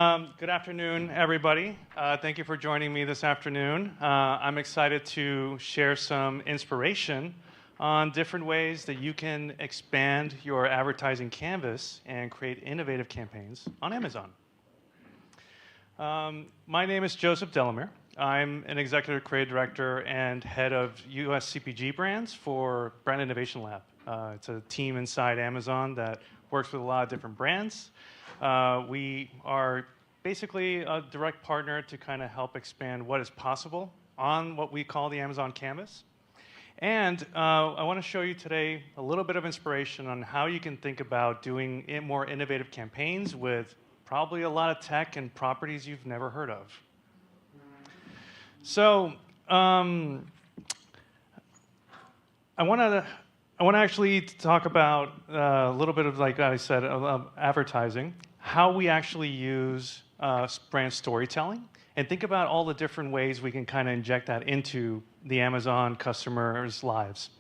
Good afternoon, everybody. Thank you for joining me this afternoon. I'm excited to share some inspiration on different ways that you can expand your advertising canvas and create innovative campaigns on Amazon. My name is Joseph Delamere. I'm an executive creative director and head of US CPG brands for Brand Innovation Lab. It's a team inside Amazon that works with a lot of different brands. We are basically a direct partner to kind of help expand what is possible on what we call the Amazon Canvas. And I want to show you today a little bit of inspiration on how you can think about doing more innovative campaigns with probably a lot of tech and properties you've never heard of. So I want to actually talk about a little bit of, like I said, of advertising, how we actually use brand storytelling, and think about all the different ways we can kind of inject that into the Amazon customers' lives.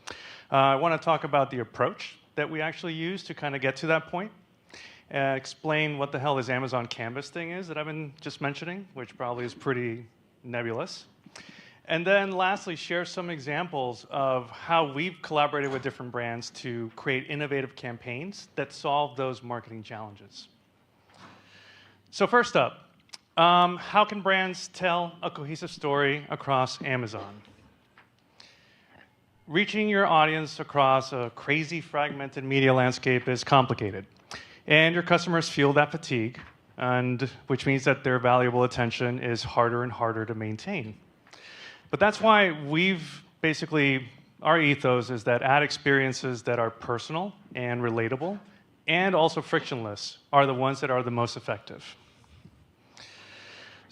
I want to talk about the approach that we actually use to kind of get to that point, explain what the hell this Amazon Canvas thing is that I've been just mentioning, which probably is pretty nebulous. And then lastly, share some examples of how we've collaborated with different brands to create innovative campaigns that solve those marketing challenges. So first up, how can brands tell a cohesive story across Amazon? Reaching your audience across a crazy fragmented media landscape is complicated, and your customers feel that fatigue, which means that their valuable attention is harder and harder to maintain. But that's why our ethos is that ad experiences that are personal and relatable and also frictionless are the ones that are the most effective.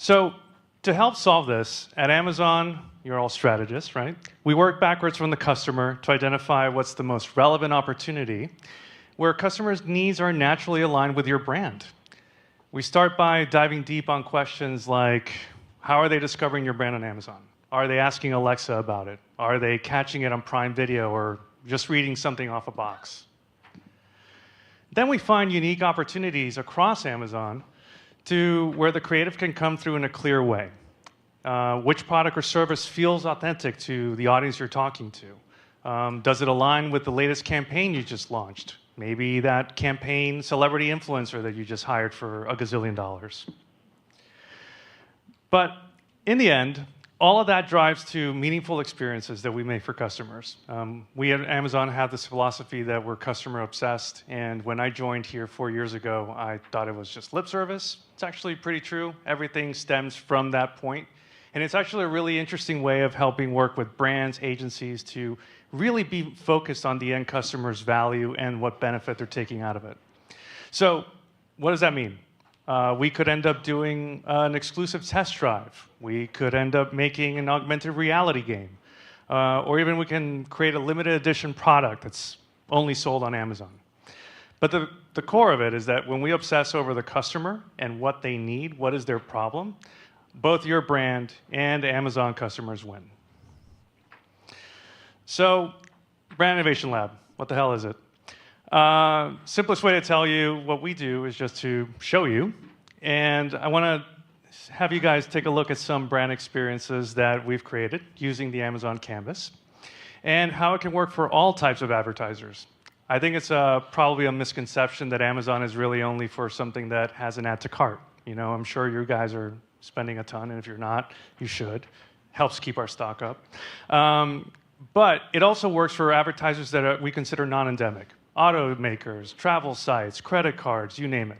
So to help solve this, at Amazon, you're all strategists, right? We work backwards from the customer to identify what's the most relevant opportunity where customers' needs are naturally aligned with your brand. We start by diving deep on questions like, how are they discovering your brand on Amazon? Are they asking Alexa about it? Are they catching it on Prime Video or just reading something off a box? Then we find unique opportunities across Amazon to where the creative can come through in a clear way. Which product or service feels authentic to the audience you're talking to? Does it align with the latest campaign you just launched? Maybe that campaign celebrity influencer that you just hired for $1 gazillion. But in the end, all of that drives to meaningful experiences that we make for customers. We at Amazon have this philosophy that we're customer obsessed, and when I joined here 4 years ago, I thought it was just lip service. It's actually pretty true. Everything stems from that point, and it's actually a really interesting way of helping work with brands, agencies to really be focused on the end customer's value and what benefit they're taking out of it. So what does that mean? We could end up doing an exclusive test drive. We could end up making an augmented reality game. Or even we can create a limited edition product that's only sold on Amazon. But the core of it is that when we obsess over the customer and what they need, what is their problem, both your brand and Amazon customers win. So, Brand Innovation Lab, what the hell is it? Simplest way to tell you what we do is just to show you. And I want to have you guys take a look at some brand experiences that we've created using the Amazon Canvas and how it can work for all types of advertisers. I think it's probably a misconception that Amazon is really only for something that has an add to cart. You know, I'm sure you guys are spending a ton, and if you're not, you should. Helps keep our stock up. But it also works for advertisers that we consider non-endemic. Automakers, travel sites, credit cards, you name it.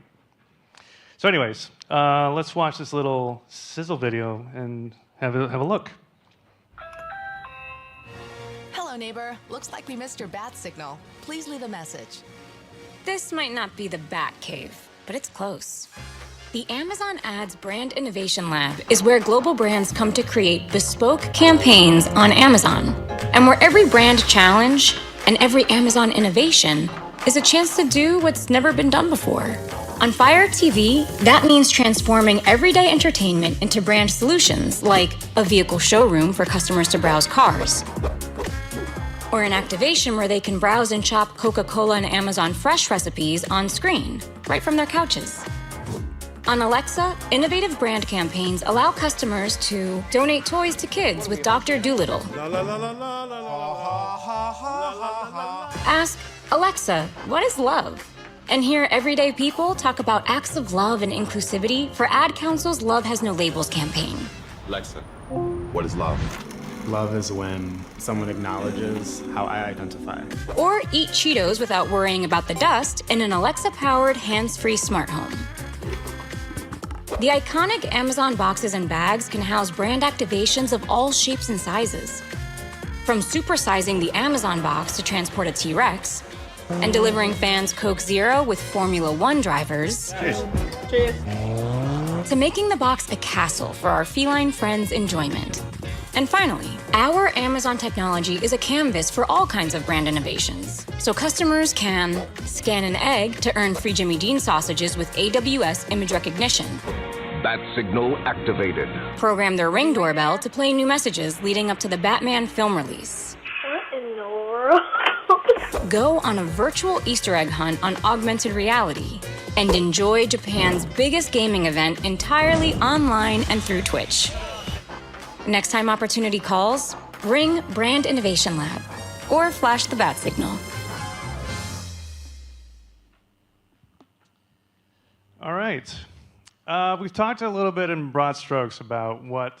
So anyways, let's watch this little sizzle video and have a look. Hello, neighbor. Looks like we missed your bat signal. Please leave a message. This might not be the Bat Cave, but it's close. The Amazon Ads Brand Innovation Lab is where global brands come to create bespoke campaigns on Amazon, and where every brand challenge and every Amazon innovation is a chance to do what's never been done before. On Fire TV, that means transforming everyday entertainment into brand solutions, like a vehicle showroom for customers to browse cars, or an activation where they can browse and shop Coca-Cola and Amazon Fresh recipes on screen, right from their couches. On Alexa, innovative brand campaigns allow customers to donate toys to kids with Dr. Dolittle. Ask, Alexa, what is love? And hear everyday people talk about acts of love and inclusivity for Ad Council's Love Has No Labels campaign. Alexa, what is love? Love is when someone acknowledges how I identify. Or eat Cheetos without worrying about the dust in an Alexa-powered hands-free smart home. The iconic Amazon boxes and bags can house brand activations of all shapes and sizes. From supersizing the Amazon box to transport a T-Rex, and delivering fans Coke Zero with Formula One drivers, to making the box a castle for our feline friends' enjoyment. And finally, our Amazon technology is a canvas for all kinds of brand innovations. So customers can scan an egg to earn free Jimmy Dean sausages with AWS image recognition. Bat signal activated. Program their Ring doorbell to play new messages leading up to the Batman film release. What in the world? Go on a virtual Easter egg hunt on augmented reality and enjoy Japan's biggest gaming event entirely online and through Twitch. Next time opportunity calls, ring Brand Innovation Lab or flash the bat signal. All right. We've talked a little bit in broad strokes about what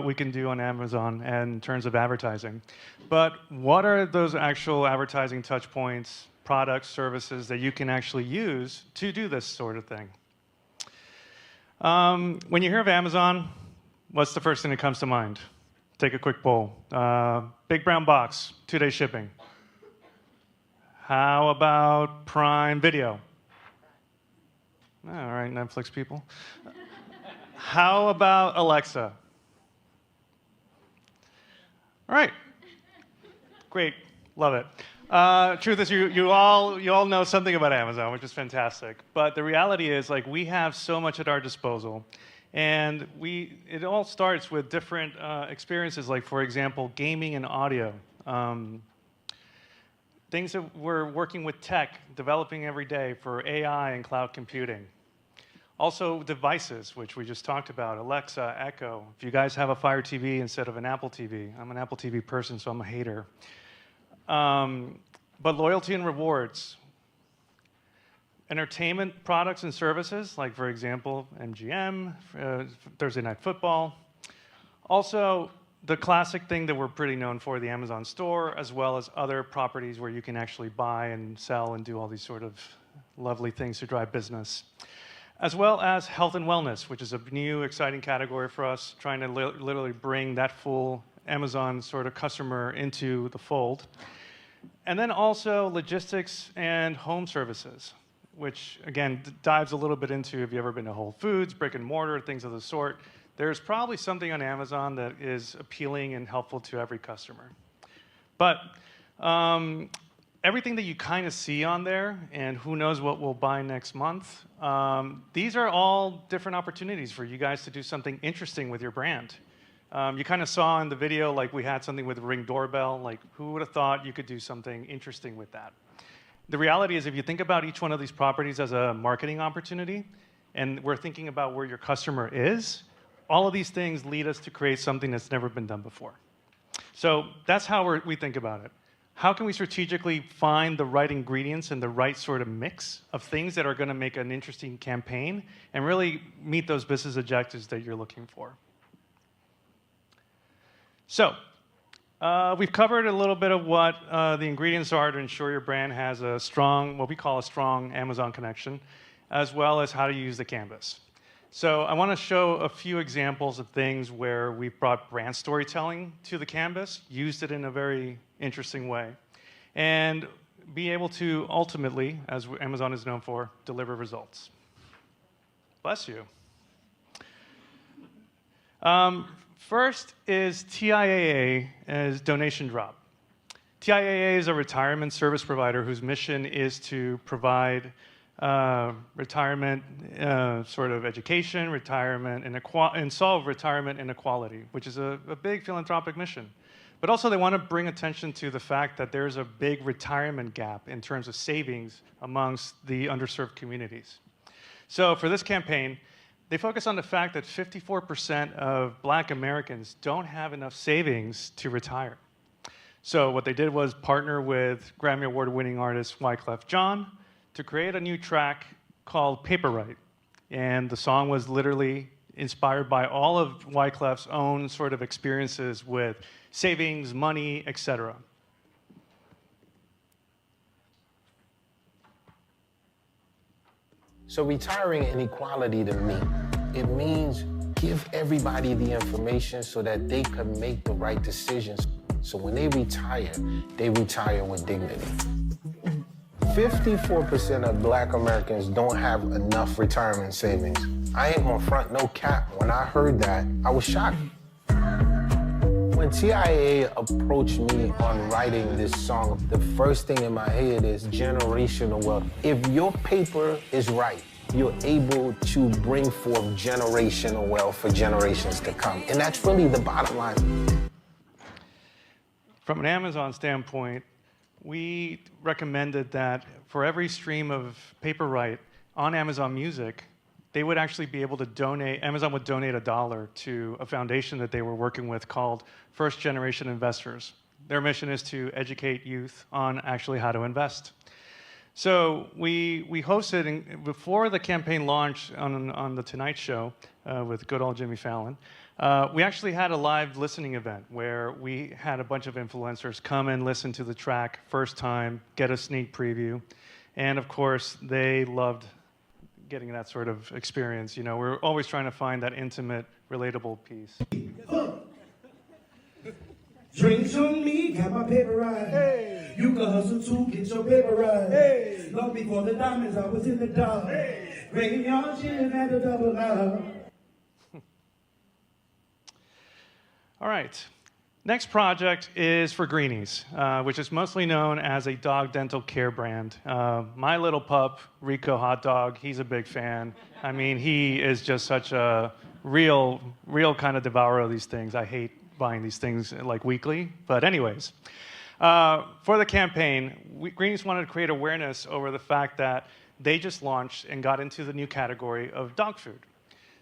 we can do on Amazon and in terms of advertising. But what are those actual advertising touch points, products, services that you can actually use to do this sort of thing? When you hear of Amazon, what's the first thing that comes to mind? Take a quick poll. Big brown box, 2-day shipping. How about Prime Video? All right, Netflix people. How about Alexa? All right. Great. Love it. Truth is, you all know something about Amazon, which is fantastic. But the reality is, like, we have so much at our disposal. And it all starts with different experiences, like, for example, gaming and audio. Things that we're working with tech, developing every day for AI and cloud computing. Also, devices, which we just talked about, Alexa, Echo. If you guys have a Fire TV instead of an Apple TV, I'm an Apple TV person, so I'm a hater. But loyalty and rewards. Entertainment products and services, like, for example, MGM, Thursday Night Football. Also, the classic thing that we're pretty known for, the Amazon store, as well as other properties where you can actually buy and sell and do all these sort of lovely things to drive business. As well as health and wellness, which is a new, exciting category for us, trying to literally bring that full Amazon sort of customer into the fold. And then also logistics and home services, which, again, dives a little bit into, have you ever been to Whole Foods, brick and mortar, things of the sort. There's probably something on Amazon that is appealing and helpful to every customer. But everything that you kind of see on there, and who knows what we'll buy next month, these are all different opportunities for you guys to do something interesting with your brand. You kind of saw in the video, like, we had something with Ring doorbell. Like, who would have thought you could do something interesting with that? The reality is, if you think about each one of these properties as a marketing opportunity, and we're thinking about where your customer is, all of these things lead us to create something that's never been done before. So that's how we think about it. How can we strategically find the right ingredients and the right sort of mix of things that are going to make an interesting campaign and really meet those business objectives that you're looking for? So we've covered a little bit of what the ingredients are to ensure your brand has a strong, what we call a strong Amazon connection, as well as how to use the canvas. So I want to show a few examples of things where we've brought brand storytelling to the canvas, used it in a very interesting way, and be able to ultimately, as Amazon is known for, deliver results. Bless you. First is TIAA as donation drop. TIAA is a retirement service provider whose mission is to provide retirement sort of education, retirement and solve retirement inequality, which is a big philanthropic mission. But also they want to bring attention to the fact that there's a big retirement gap in terms of savings amongst the underserved communities. So for this campaign, they focus on the fact that 54% of Black Americans don't have enough savings to retire. So what they did was partner with Grammy Award-winning artist Wyclef Jean to create a new track called Paper Right. And the song was literally inspired by all of Wyclef's own sort of experiences with savings, money, etc. So retiring inequality to me, it means give everybody the information so that they can make the right decisions. So when they retire with dignity. 54% of Black Americans don't have enough retirement savings. I ain't gonna front no cap. When I heard that, I was shocked. When TIA approached me on writing this song, the first thing in my head is generational wealth. If your paper is right, you're able to bring forth generational wealth for generations to come. And that's really the bottom line. From an Amazon standpoint, we recommended that for every stream of Paper Right on Amazon Music, they would actually be able to donate, Amazon would donate $1 to a foundation that they were working with called First Generation Investors. Their mission is to educate youth on actually how to invest. So we hosted, before the campaign launched on The Tonight Show with good old Jimmy Fallon, we actually had a live listening event where we had a bunch of influencers come and listen to the track first time, get a sneak preview. And of course, they loved getting that sort of experience. You know, we're always trying to find that intimate, relatable piece. Drinks on me, got my paper right. Hey. You can hustle too, get your paper right. Hey. Long before the diamonds, I was in the dark. Hey. Graveyard chillin' at the double R. All right. Next project is for Greenies, which is mostly known as a dog dental care brand. My little pup, Rico Hot Dog, he's a big fan. I mean, he is just such a real kind of devourer of these things. I hate buying these things like weekly. But anyways, for the campaign, Greenies wanted to create awareness over the fact that they just launched and got into the new category of dog food.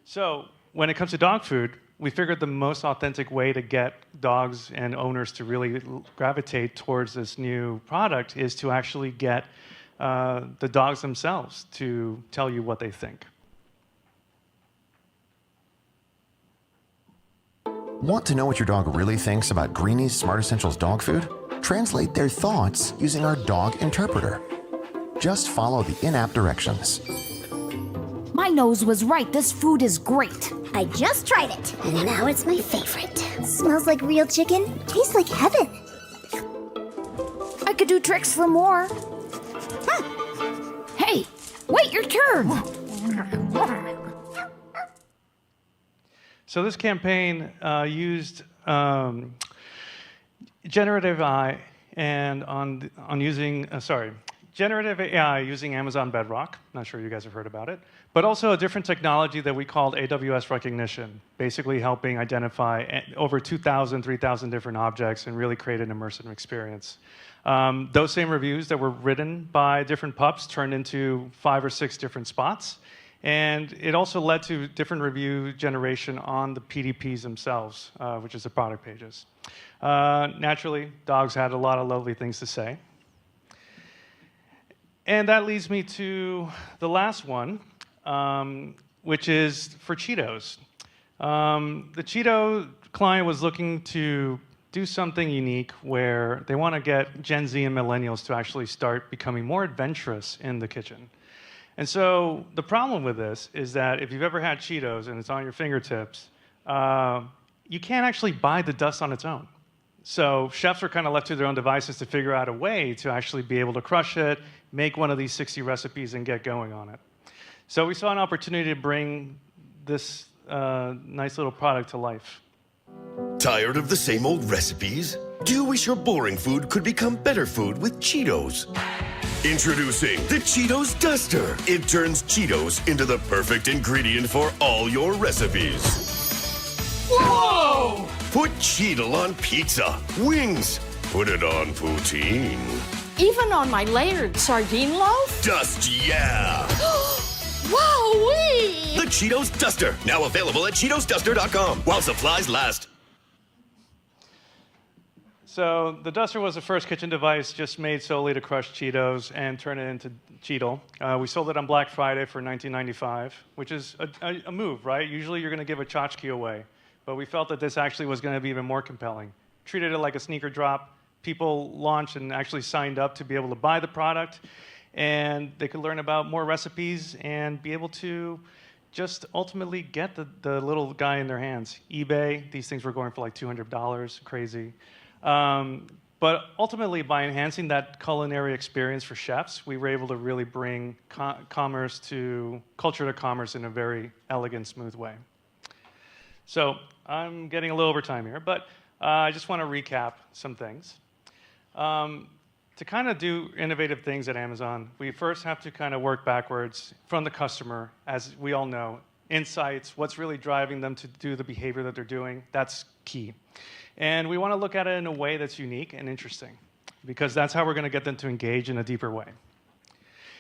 So when it comes to dog food, we figured the most authentic way to get dogs and owners to really gravitate towards this new product is to actually get the dogs themselves to tell you what they think. Want to know what your dog really thinks about Greenies Smart Essentials dog food? Translate their thoughts using our dog interpreter. Just follow the in-app directions. My nose was right. This food is great. I just tried it, and now it's my favorite. Smells like real chicken, tastes like heaven. I could do tricks for more. Hey, wait your turn. So this campaign used generative AI and generative AI using Amazon Bedrock. Not sure you guys have heard about it. But also a different technology that we called AWS recognition, basically helping identify over 2,000, 3,000 different objects and really create an immersive experience. Those same reviews that were written by different pups turned into 5 or 6 different spots. And it also led to different review generation on the PDPs themselves, which is the product pages. Naturally, dogs had a lot of lovely things to say. And that leads me to the last one, which is for Cheetos. The Cheeto client was looking to do something unique where they want to get Gen Z and millennials to actually start becoming more adventurous in the kitchen. And so the problem with this is that if you've ever had Cheetos and it's on your fingertips, you can't actually buy the dust on its own. So chefs are kind of left to their own devices to figure out a way to actually be able to crush it, make one of these 60 recipes, and get going on it. So we saw an opportunity to bring this nice little product to life. Tired of the same old recipes? Do you wish your boring food could become better food with Cheetos? Introducing the Cheetos Duster. It turns Cheetos into the perfect ingredient for all your recipes. Whoa! Put Cheeto on pizza, wings. Put it on poutine. Even on my layered sardine loaf? Dust, yeah. Wow, Cheetos Duster, now available at CheetosDuster.com while supplies last. So the Duster was the first kitchen device just made solely to crush Cheetos and turn it into Cheetle. We sold it on Black Friday for $19.95, which is a move, right? Usually you're going to give a tchotchke away, but we felt that this actually was going to be even more compelling. Treated it like a sneaker drop. People launched and actually signed up to be able to buy the product, and they could learn about more recipes and be able to just ultimately get the little guy in their hands. eBay, these things were going for like $200, crazy. But ultimately, by enhancing that culinary experience for chefs, we were able to really bring culture to commerce in a very elegant, smooth way. So I'm getting a little over time here, but I just want to recap some things. To kind of do innovative things at Amazon, we first have to kind of work backwards from the customer, as we all know. Insights, what's really driving them to do the behavior that they're doing, that's key. And we want to look at it in a way that's unique and interesting, because that's how we're going to get them to engage in a deeper way.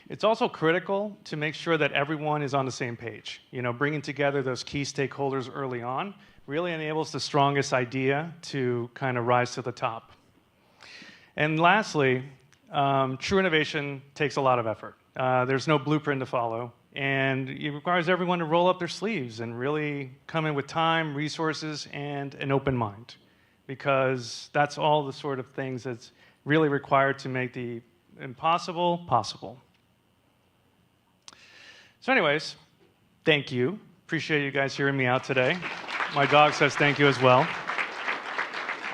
It's also critical to make sure that everyone is on the same page. You know, bringing together those key stakeholders early on really enables the strongest idea to kind of rise to the top. And lastly, true innovation takes a lot of effort. There's no blueprint to follow, and it requires everyone to roll up their sleeves and really come in with time, resources, and an open mind, because that's all the sort of things that's really required to make the impossible possible. So anyways, thank you. Appreciate you guys hearing me out today. My dog says thank you as well.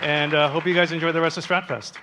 And hope you guys enjoy the rest of StratFest.